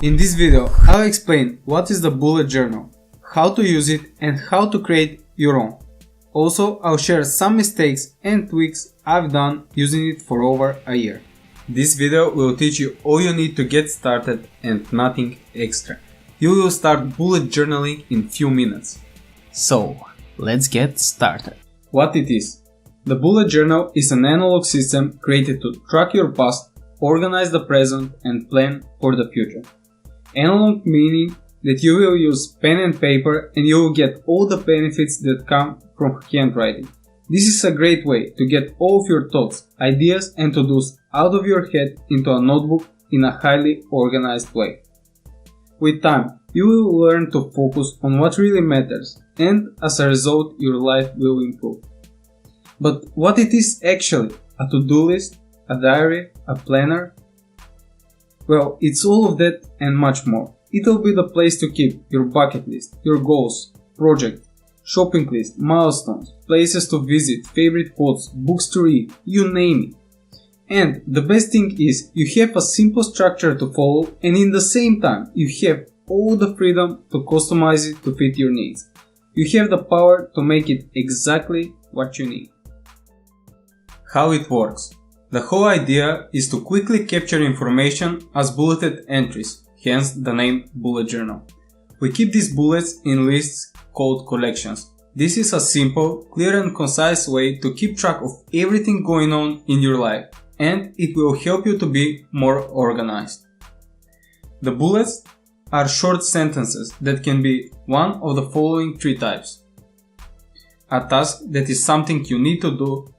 In this video, I'll explain what is the bullet journal, how to use it and how to create your own. Also, I'll share some mistakes and tweaks I've done using it for over a year. This video will teach you all you need to get started and nothing extra. You will start bullet journaling in few minutes. So, let's get started. What it is? The bullet journal is an analog system created to track your past, organize the present and plan for the future. Analog meaning that you will use pen and paper and you will get all the benefits that come from handwriting. This is a great way to get all of your thoughts, ideas and to-dos out of your head into a notebook in a highly organized way. With time, you will learn to focus on what really matters and as a result your life will improve. But what it is actually? A to-do list? A diary? A planner? Well, it's all of that and much more. It'll be the place to keep your bucket list, your goals, project, shopping list, milestones, places to visit, favorite quotes, books to read, you name it. And the best thing is, you have a simple structure to follow and in the same time, you have all the freedom to customize it to fit your needs. You have the power to make it exactly what you need. How it works. The whole idea is to quickly capture information as bulleted entries, hence the name bullet journal. We keep these bullets in lists called collections. This is a simple, clear and concise way to keep track of everything going on in your life, and it will help you to be more organized. The bullets are short sentences that can be one of the following three types. A task that is something you need to do,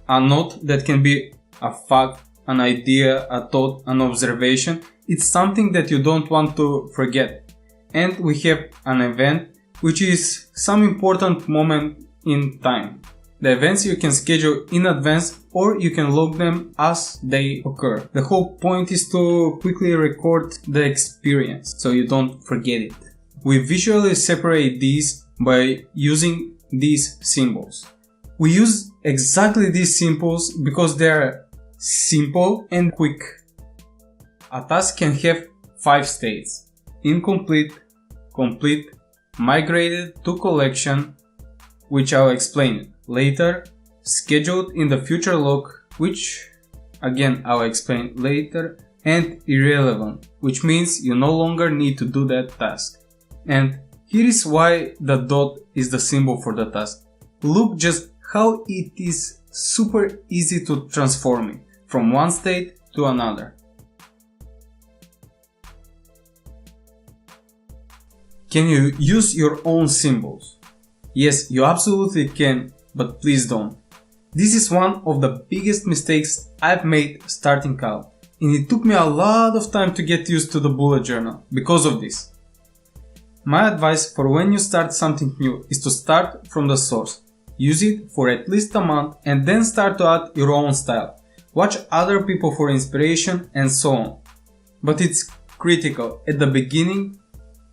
a note that can be a fact, an idea, a thought, an observation. It's something that you don't want to forget. And we have an event, which is some important moment in time. The events you can schedule in advance or you can log them as they occur. The whole point is to quickly record the experience so you don't forget it. We visually separate these by using these symbols. We use exactly these symbols because they are simple and quick. A task can have 5 states: incomplete, complete, migrated to collection, which I'll explain later, scheduled in the future log, which again I'll explain later, and irrelevant, which means you no longer need to do that task. And here is why the dot is the symbol for the task. Look just how it is super easy to transform it from one state to another. Can you use your own symbols? Yes, you absolutely can, but please don't. This is one of the biggest mistakes I've made starting out, and it took me a lot of time to get used to the bullet journal because of this. My advice for when you start something new is to start from the source. Use it for at least a month and then start to add your own style. Watch other people for inspiration and so on. But it's critical at the beginning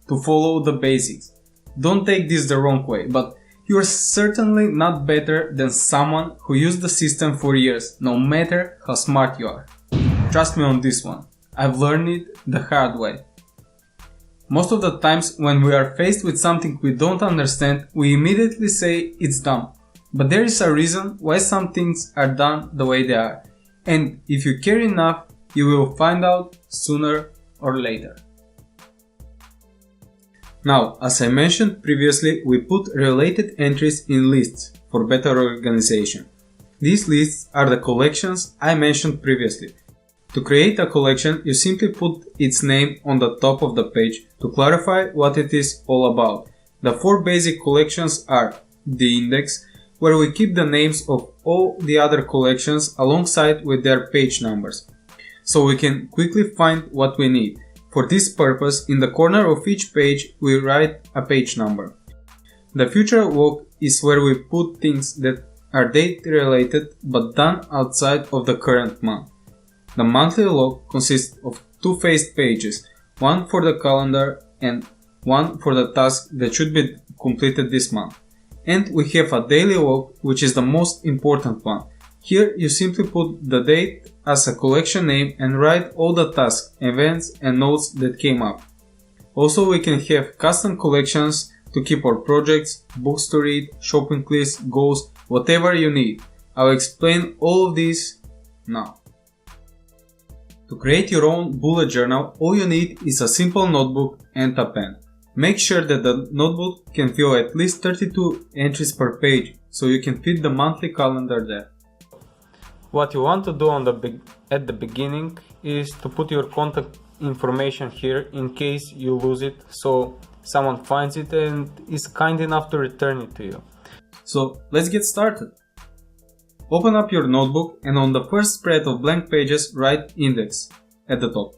to follow the basics. Don't take this the wrong way, but you're certainly not better than someone who used the system for years, no matter how smart you are. Trust me on this one. I've learned it the hard way. Most of the times when we are faced with something we don't understand, we immediately say it's dumb. But there is a reason why some things are done the way they are. And if you care enough, you will find out sooner or later. Now, as I mentioned previously, we put related entries in lists for better organization. These lists are the collections I mentioned previously. To create a collection, you simply put its name on the top of the page to clarify what it is all about. The 4 basic collections are the index, where we keep the names of all the other collections alongside with their page numbers, so we can quickly find what we need. For this purpose, in the corner of each page, we write a page number. The future log is where we put things that are date related but done outside of the current month. The monthly log consists of 2 faced pages, one for the calendar and one for the task that should be completed this month. And we have a daily log, which is the most important one. Here you simply put the date as a collection name and write all the tasks, events and notes that came up. Also, we can have custom collections to keep our projects, books to read, shopping lists, goals, whatever you need. I'll explain all of this now. To create your own bullet journal, all you need is a simple notebook and a pen. Make sure that the notebook can fill at least 32 entries per page, so you can fit the monthly calendar there. What you want to do at the beginning is to put your contact information here in case you lose it, so someone finds it and is kind enough to return it to you. So let's get started. Open up your notebook and on the first spread of blank pages write index at the top.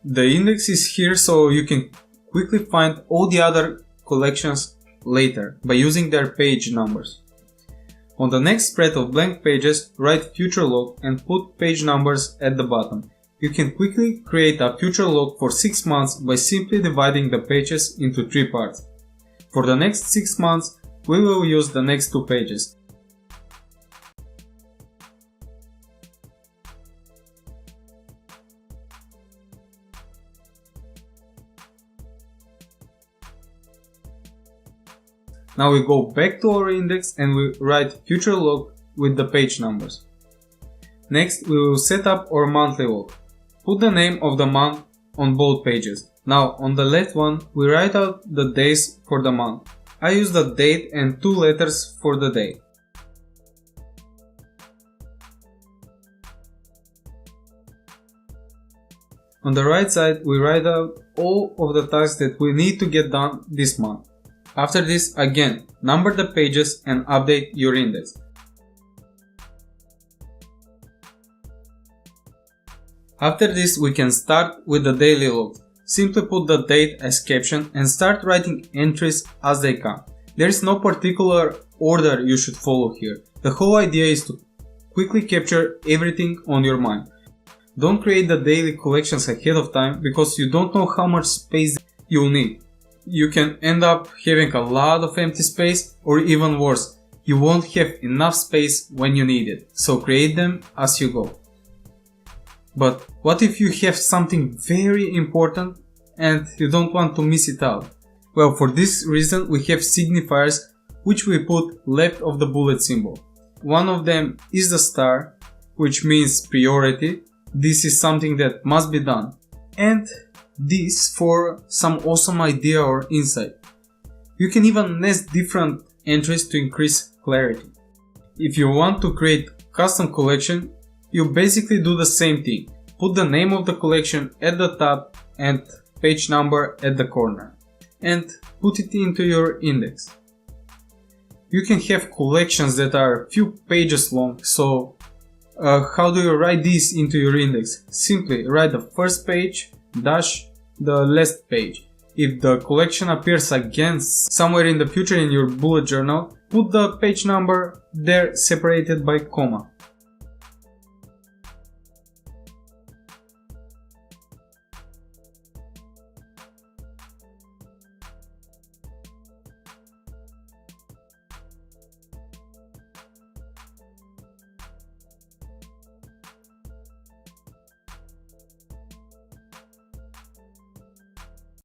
The index is here so you can quickly find all the other collections later by using their page numbers. On the next spread of blank pages, write future log and put page numbers at the bottom. You can quickly create a future log for 6 months by simply dividing the pages into 3 parts. For the next 6 months, we will use the next 2 pages. Now we go back to our index and we write future log with the page numbers. Next, we will set up our monthly log. Put the name of the month on both pages. Now on the left one, we write out the days for the month. I use the date and 2 letters for the day. On the right side, we write out all of the tasks that we need to get done this month. After this, again, number the pages and update your index. After this, we can start with the daily log. Simply put the date as caption and start writing entries as they come. There is no particular order you should follow here. The whole idea is to quickly capture everything on your mind. Don't create the daily collections ahead of time because you don't know how much space you'll need. You can end up having a lot of empty space, or even worse, you won't have enough space when you need it, so create them as you go. But what if you have something very important and you don't want to miss it out? Well, for this reason we have signifiers which we put left of the bullet symbol. One of them is the star, which means priority. This is something that must be done. And this for some awesome idea or insight. You can even nest different entries to increase clarity. If you want to create custom collection, you basically do the same thing. Put the name of the collection at the top and page number at the corner. And put it into your index. You can have collections that are a few pages long, so how do you write these into your index? Simply write the first page dash the last page. If the collection appears again somewhere in the future in your bullet journal, put the page number there separated by comma.